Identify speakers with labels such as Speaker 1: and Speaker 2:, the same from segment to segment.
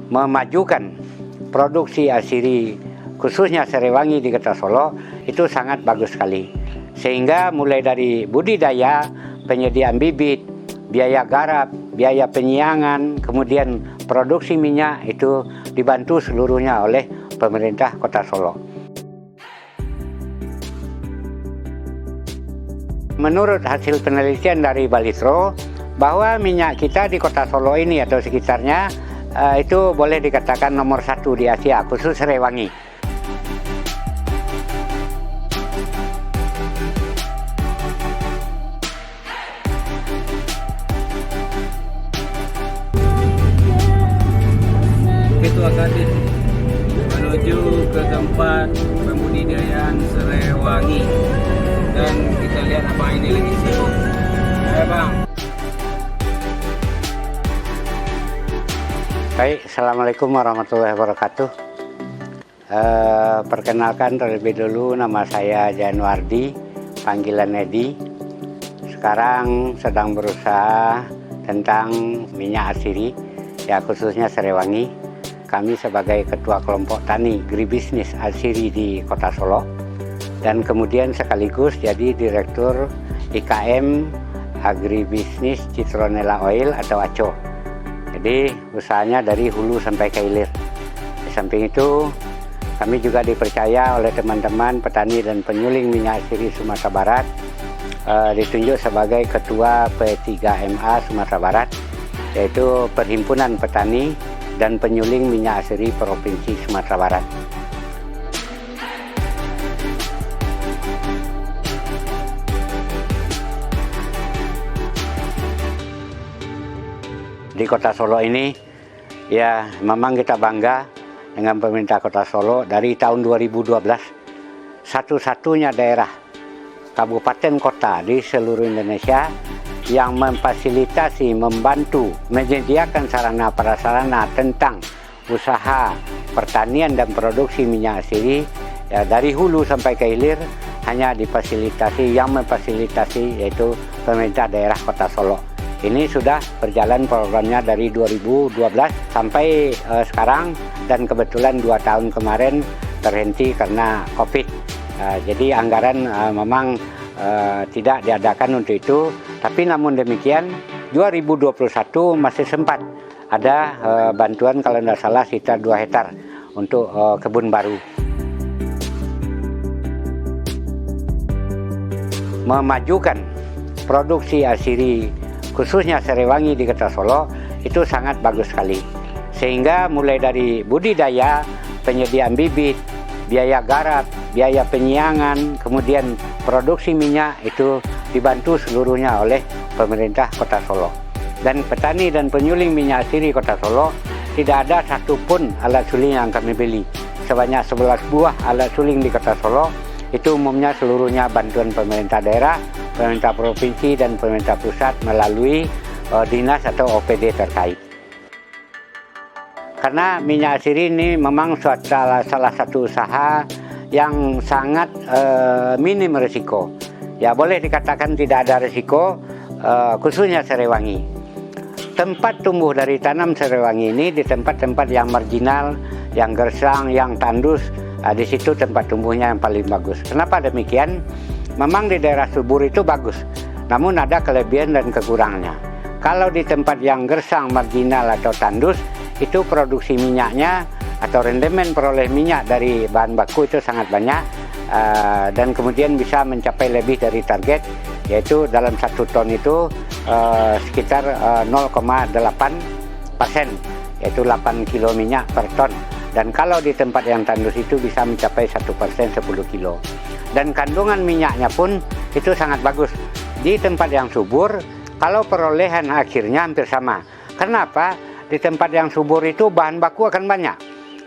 Speaker 1: memajukan produksi asiri khususnya Serewangi di Kota Solo itu sangat bagus sekali. Sehingga mulai dari budidaya, penyediaan bibit, biaya garap, biaya penyiangan, kemudian produksi minyak itu dibantu seluruhnya oleh pemerintah Kota Solo. Menurut hasil penelitian dari Balitro, bahwa minyak kita di Kota Solo ini atau sekitarnya itu boleh dikatakan nomor 1 di Asia, khusus Serewangi.
Speaker 2: Ketua Kadin menuju ke tempat pembudidayaan Serewangi, dan kita lihat apa ini lagi sibuk. Ayo bang.
Speaker 1: Baik, Assalamualaikum warahmatullahi wabarakatuh. Perkenalkan terlebih dulu, nama saya Januardi, panggilan Edi. Sekarang sedang berusaha tentang minyak asiri, ya khususnya Serewangi. Kami sebagai ketua kelompok tani agribisnis asiri di Kota Solo, dan kemudian sekaligus jadi direktur IKM Agribisnis Citronella Oil atau ACO. Jadi usahanya dari hulu sampai ke hilir. Di samping itu kami juga dipercaya oleh teman-teman petani dan penyuling minyak asiri Sumatera Barat, ditunjuk sebagai ketua P3MA Sumatera Barat, yaitu Perhimpunan Petani dan Penyuling Minyak Asiri Provinsi Sumatera Barat. Di Kota Solo ini, ya memang kita bangga dengan pemerintah Kota Solo. Dari tahun 2012, satu-satunya daerah kabupaten kota di seluruh Indonesia yang memfasilitasi, membantu, menyediakan sarana prasarana tentang usaha pertanian dan produksi minyak asiri, ya, dari hulu sampai ke hilir hanya difasilitasi, yang memfasilitasi yaitu pemerintah daerah Kota Solo. Ini sudah berjalan programnya dari 2012 sampai sekarang, dan kebetulan 2 tahun kemarin terhenti karena COVID. Jadi anggaran memang tidak diadakan untuk itu, tapi namun demikian 2021 masih sempat ada bantuan, kalau tidak salah sekitar 2 hektar untuk kebun baru. Memajukan produksi asiri khususnya Serewangi di Kota Solo itu sangat bagus sekali. Sehingga mulai dari budidaya, penyediaan bibit, biaya garap, biaya penyiangan, kemudian produksi minyak itu dibantu seluruhnya oleh pemerintah Kota Solo. Dan petani dan penyuling minyak asiri Kota Solo tidak ada satupun alat suling yang kami beli. Sebanyak 11 buah alat suling di Kota Solo, itu umumnya seluruhnya bantuan pemerintah daerah, pemerintah provinsi, dan pemerintah pusat melalui dinas atau OPD terkait. Karena minyak asiri ini memang salah satu usaha yang sangat minim risiko. Ya boleh dikatakan tidak ada risiko, khususnya Serewangi. Tempat tumbuh dari tanam Serewangi ini di tempat-tempat yang marginal, yang gersang, yang tandus, di situ tempat tumbuhnya yang paling bagus. Kenapa demikian? Memang di daerah subur itu bagus, namun ada kelebihan dan kekurangannya. Kalau di tempat yang gersang, marginal atau tandus, itu produksi minyaknya atau rendemen peroleh minyak dari bahan baku itu sangat banyak, dan kemudian bisa mencapai lebih dari target, yaitu dalam 1 ton itu sekitar 0,8%, yaitu 8 kilo minyak per ton. Dan kalau di tempat yang tandus itu bisa mencapai 1% 10 kilo. Dan kandungan minyaknya pun itu sangat bagus. Di tempat yang subur, kalau perolehan akhirnya hampir sama. Kenapa? Di tempat yang subur itu bahan baku akan banyak.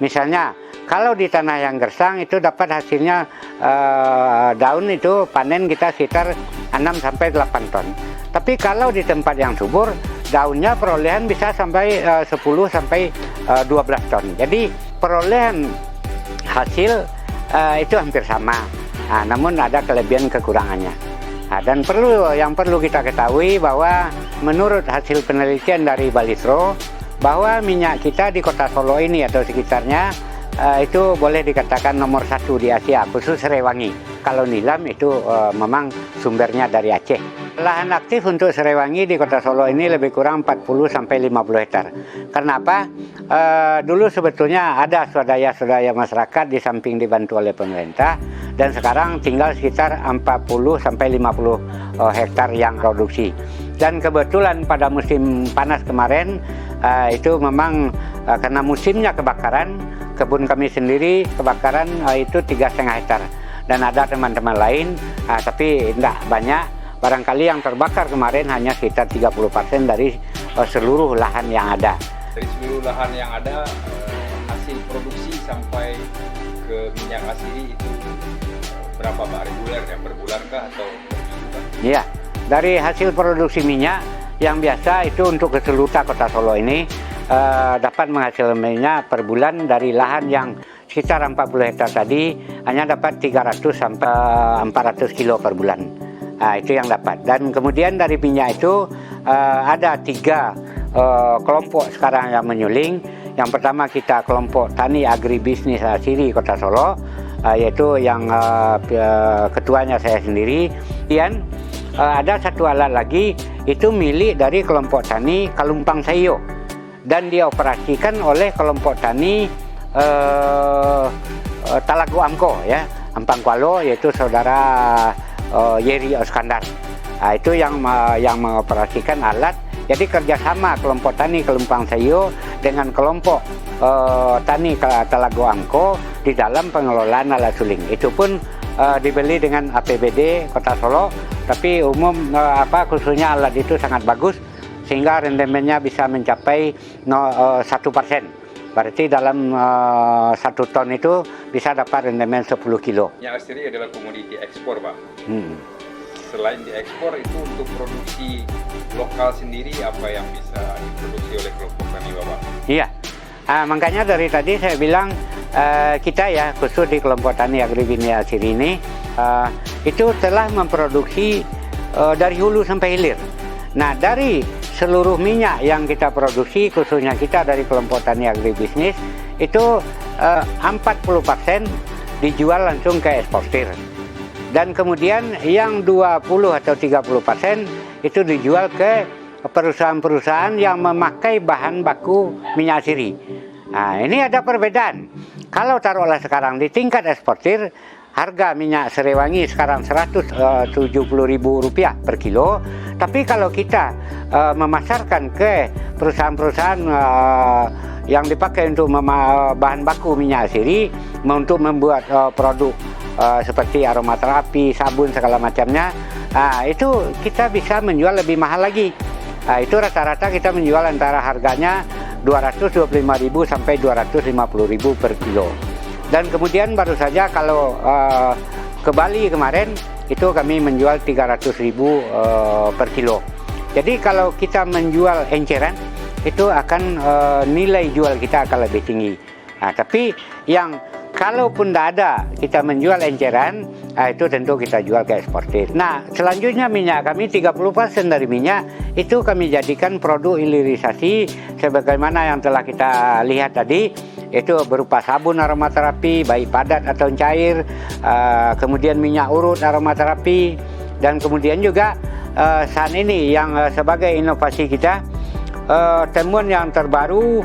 Speaker 1: Misalnya, kalau di tanah yang gersang itu dapat hasilnya daun itu panen kita sekitar 6-8 ton. Tapi kalau di tempat yang subur, daunnya perolehan bisa sampai 10-12 ton. Jadi perolehan hasil itu hampir sama. Namun ada kelebihan kekurangannya. Dan yang perlu kita ketahui bahwa menurut hasil penelitian dari Balitro, bahwa minyak kita di Kota Solo ini atau sekitarnya itu boleh dikatakan nomor 1 di Asia, khusus Serewangi. Kalau nilam itu memang sumbernya dari Aceh. Lahan aktif untuk Serewangi di Kota Solo ini lebih kurang 40-50 hektar. Kenapa? Dulu sebetulnya ada swadaya-swadaya masyarakat di samping dibantu oleh pemerintah, dan sekarang tinggal sekitar 40-50 hektar yang produksi. Dan kebetulan pada musim panas kemarin itu memang karena musimnya kebakaran, kebun kami sendiri kebakaran itu 3,5 hektar, dan ada teman-teman lain tapi tidak banyak. Barangkali yang terbakar kemarin hanya sekitar 30% dari seluruh lahan yang ada.
Speaker 3: Dari seluruh lahan yang ada, hasil produksi sampai ke minyak asiri itu berapa Pak? Reguler ya, per bulan kah atau per minggu kah?
Speaker 1: Iya, dari hasil produksi minyak yang biasa itu untuk keseluruhan Kota Solo ini dapat menghasilkan minyak per bulan dari lahan yang sekitar 40 hektar tadi hanya dapat 300 sampai 400 kilo per bulan. Itu yang dapat. Dan kemudian dari minyak itu ada 3 kelompok sekarang yang menyuling. Yang pertama kita kelompok Tani Agribisnis Asiri Kota Solo, yaitu yang ketuanya saya sendiri. Kemudian ada satu alat lagi, itu milik dari kelompok tani Kalumpang Sayo, dan dioperasikan oleh kelompok tani Talago Angko ya, Ampang Kualo, yaitu saudara Yeri Oskandar. Itu yang mengoperasikan alat. Jadi kerjasama kelompok tani Kalumpang Sayo dengan kelompok tani Talago Angko di dalam pengelolaan alat suling. Itu pun dibeli dengan APBD Kota Solo, tapi umum khususnya alat itu sangat bagus sehingga rendemennya bisa mencapai 1%. Berarti dalam 1 ton itu bisa dapat rendemen 10 kilo.
Speaker 3: Minyak asiri adalah komoditi ekspor Pak. Selain diekspor, itu untuk produksi lokal sendiri apa yang bisa diproduksi oleh kelompok tani Bapak?
Speaker 1: Iya, makanya dari tadi saya bilang kita ya khusus di kelompok tani Agribisnis Asiri ini itu telah memproduksi dari hulu sampai hilir. Nah, dari seluruh minyak yang kita produksi, khususnya kita dari kelompok tani agribisnis, itu 40% dijual langsung ke eksportir. Dan kemudian yang 20 atau 30% itu dijual ke perusahaan-perusahaan yang memakai bahan baku minyak asiri. Nah, ini ada perbedaan. Kalau taruhlah sekarang di tingkat eksportir, harga minyak Serewangi sekarang Rp170.000 per kilo. Tapi kalau kita memasarkan ke perusahaan-perusahaan yang dipakai untuk bahan baku minyak asiri, untuk membuat produk seperti aromaterapi, sabun, segala macamnya, itu kita bisa menjual lebih mahal lagi. Itu rata-rata kita menjual antara harganya Rp225.000 sampai Rp250.000 per kilo. Dan kemudian baru saja kalau ke Bali kemarin itu kami menjual Rp300.000 per kilo. Jadi kalau kita menjual enceran itu akan nilai jual kita akan lebih tinggi. Nah, tapi yang kalaupun tidak ada kita menjual enceran, itu tentu kita jual ke eksportir. Nah, selanjutnya minyak kami 30% dari minyak itu kami jadikan produk hilirisasi sebagaimana yang telah kita lihat tadi. Itu berupa sabun aromaterapi, baik padat atau cair, kemudian minyak urut aromaterapi, dan kemudian juga saat ini yang sebagai inovasi kita, temuan yang terbaru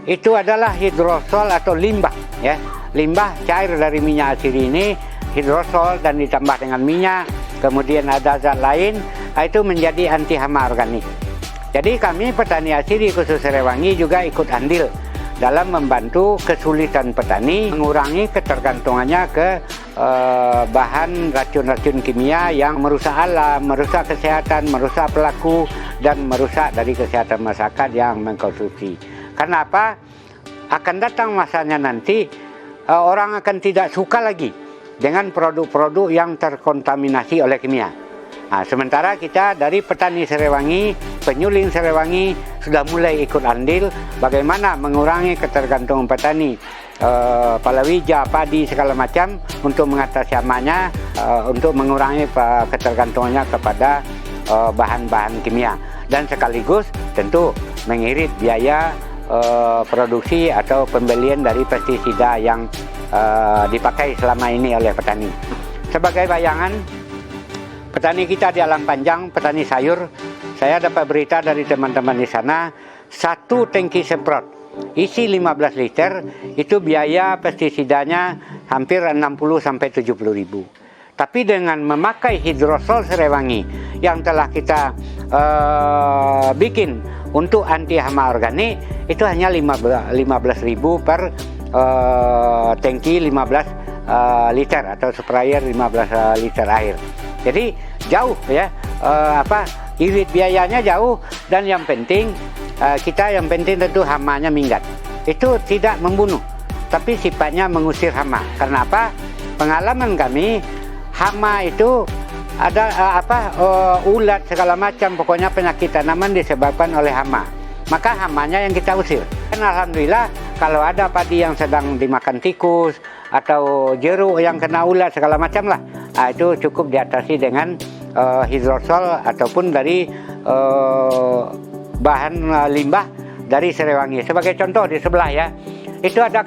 Speaker 1: itu adalah hidrosol atau limbah, ya, limbah cair dari minyak asiri ini, hidrosol dan ditambah dengan minyak, kemudian ada zat lain, itu menjadi anti hama organik. Jadi kami petani asiri khusus Serewangi juga ikut andil dalam membantu kesulitan petani mengurangi ketergantungannya ke bahan racun-racun kimia yang merusak alam, merusak kesehatan, merusak pelaku, dan merusak dari kesehatan masyarakat yang mengkonsumsi. Karena apa? Akan datang masanya nanti orang akan tidak suka lagi dengan produk-produk yang terkontaminasi oleh kimia. Nah, sementara kita dari petani Serewangi, penyuling Serewangi sudah mulai ikut andil bagaimana mengurangi ketergantungan petani palawija, padi, segala macam untuk mengatasi hamanya, untuk mengurangi ketergantungannya kepada bahan-bahan kimia, dan sekaligus tentu mengirit biaya produksi atau pembelian dari pestisida yang dipakai selama ini oleh petani. Sebagai bayangan, petani kita di Alang Panjang, petani sayur, saya dapat berita dari teman-teman di sana, satu tangki semprot isi 15 liter itu biaya pestisidanya hampir 60 sampai 70 ribu. Tapi dengan memakai hidrosol Serewangi yang telah kita bikin untuk anti hama organik, itu hanya 15 ribu per tangki 15 liter atau sprayer 15 liter air. Jadi jauh ya, irit biayanya jauh, dan yang penting yang penting tentu hamanya minggat. Itu tidak membunuh, tapi sifatnya mengusir hama. Karena apa? Pengalaman kami, hama itu ada ulat segala macam, pokoknya penyakit tanaman disebabkan oleh hama. Maka hamanya yang kita usir. Dan alhamdulillah kalau ada padi yang sedang dimakan tikus atau jeruk yang kena ulat segala macam lah, itu cukup diatasi dengan hidrosol ataupun dari bahan limbah dari Serewangi. Sebagai contoh di sebelah ya, itu ada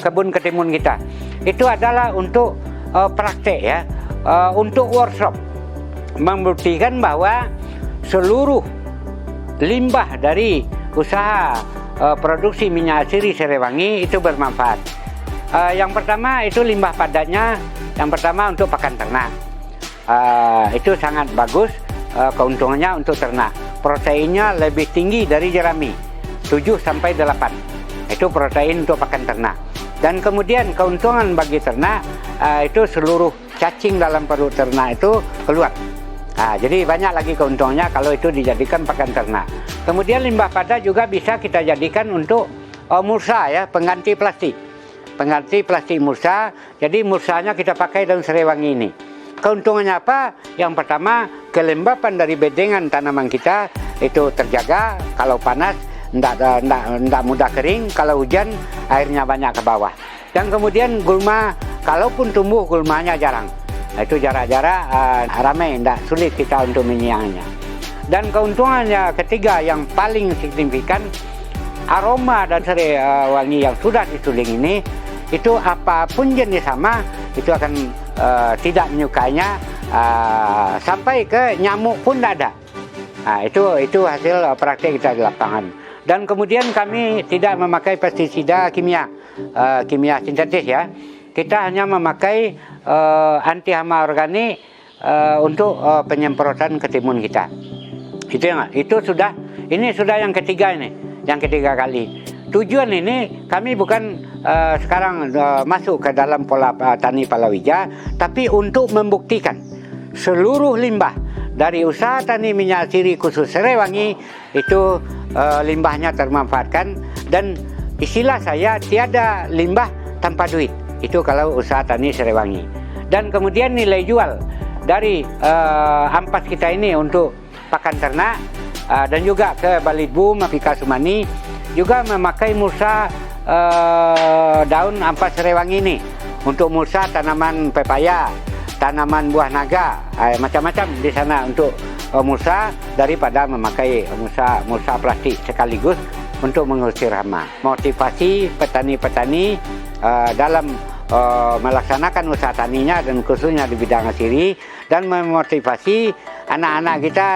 Speaker 1: kebun ketimun kita. Itu adalah untuk praktek ya, untuk workshop, membuktikan bahwa seluruh limbah dari usaha produksi minyak asiri Serewangi itu bermanfaat. Yang pertama itu limbah padatnya, yang pertama untuk pakan ternak. Itu sangat bagus, keuntungannya untuk ternak. Proteinnya lebih tinggi dari jerami, 7-8. Itu protein untuk pakan ternak. Dan kemudian keuntungan bagi ternak, itu seluruh cacing dalam perut ternak itu keluar. Jadi banyak lagi keuntungannya kalau itu dijadikan pakan ternak. Kemudian limbah padat juga bisa kita jadikan untuk mursa ya, pengganti plastik. Pengganti plastik mursa, jadi mursanya kita pakai dalam Serewangi ini. Keuntungannya apa? Yang pertama, kelembapan dari bedengan tanaman kita itu terjaga. Kalau panas, tidak mudah kering. Kalau hujan, airnya banyak ke bawah. Dan kemudian gulma, kalaupun tumbuh, gulmanya jarang. Itu jarak-jarak ramai, tidak sulit kita untuk menyiangnya. Dan keuntungannya ketiga yang paling signifikan, aroma dan Serewangi yang sudah disuling ini, itu apapun jenis hama, itu akan tidak menyukainya, sampai ke nyamuk pun tidak ada. Itu hasil praktek kita di lapangan. Dan kemudian kami tidak memakai pestisida kimia sintetis ya. Kita hanya memakai anti hama organik untuk penyemprotan ketimun kita. Ini sudah yang ketiga kali. Tujuan ini kami bukan sekarang masuk ke dalam pola tani palawija, tapi untuk membuktikan seluruh limbah dari usaha tani minyak asiri khusus Serewangi itu limbahnya termanfaatkan, dan istilah saya tiada limbah tanpa duit. Itu kalau usaha tani Serewangi. Dan kemudian nilai jual dari ampas kita ini untuk pakan ternak dan juga ke Balitbum, Mafika Sumani juga memakai mursa daun ampas Serewangi ini untuk mursa tanaman pepaya, tanaman buah naga, macam-macam di sana untuk mursa, daripada memakai mursa plastik sekaligus untuk mengusir hama. Motivasi petani-petani dalam melaksanakan usaha taninya dan khususnya di bidang asiri, dan memotivasi anak-anak kita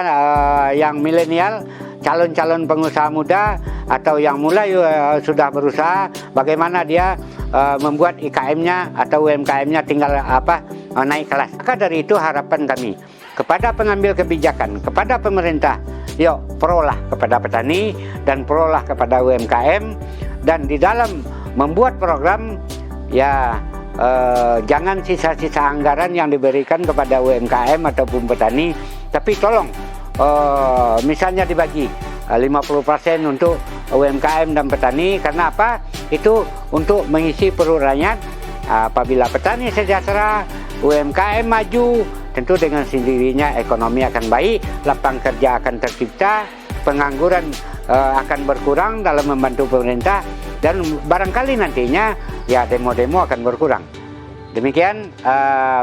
Speaker 1: yang milenial, calon-calon pengusaha muda atau yang mulai sudah berusaha, bagaimana dia membuat IKM-nya atau UMKM-nya tinggal naik kelas. Maka dari itu harapan kami kepada pengambil kebijakan, kepada pemerintah, yuk prolah kepada petani dan prolah kepada UMKM, dan di dalam membuat program ya jangan sisa-sisa anggaran yang diberikan kepada UMKM ataupun petani, tapi tolong misalnya dibagi 50% untuk UMKM dan petani. Karena apa? Itu untuk mengisi perut rakyat. Apabila petani sejahtera, UMKM maju, tentu dengan sendirinya ekonomi akan baik, lapangan kerja akan tercipta, pengangguran akan berkurang dalam membantu pemerintah, dan barangkali nantinya ya demo-demo akan berkurang. Demikian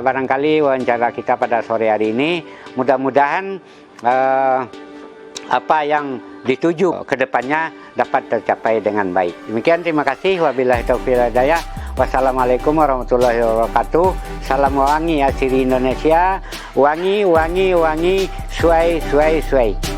Speaker 1: barangkali wawancara kita pada sore hari ini. Mudah-mudahan apa yang dituju ke depannya dapat tercapai dengan baik. Demikian, terima kasih. Wabillahi taufiq wal hidayah. Wassalamualaikum warahmatullahi wabarakatuh. Salam wangi asiri Indonesia. Wangi, wangi, wangi, suai, suai, suai.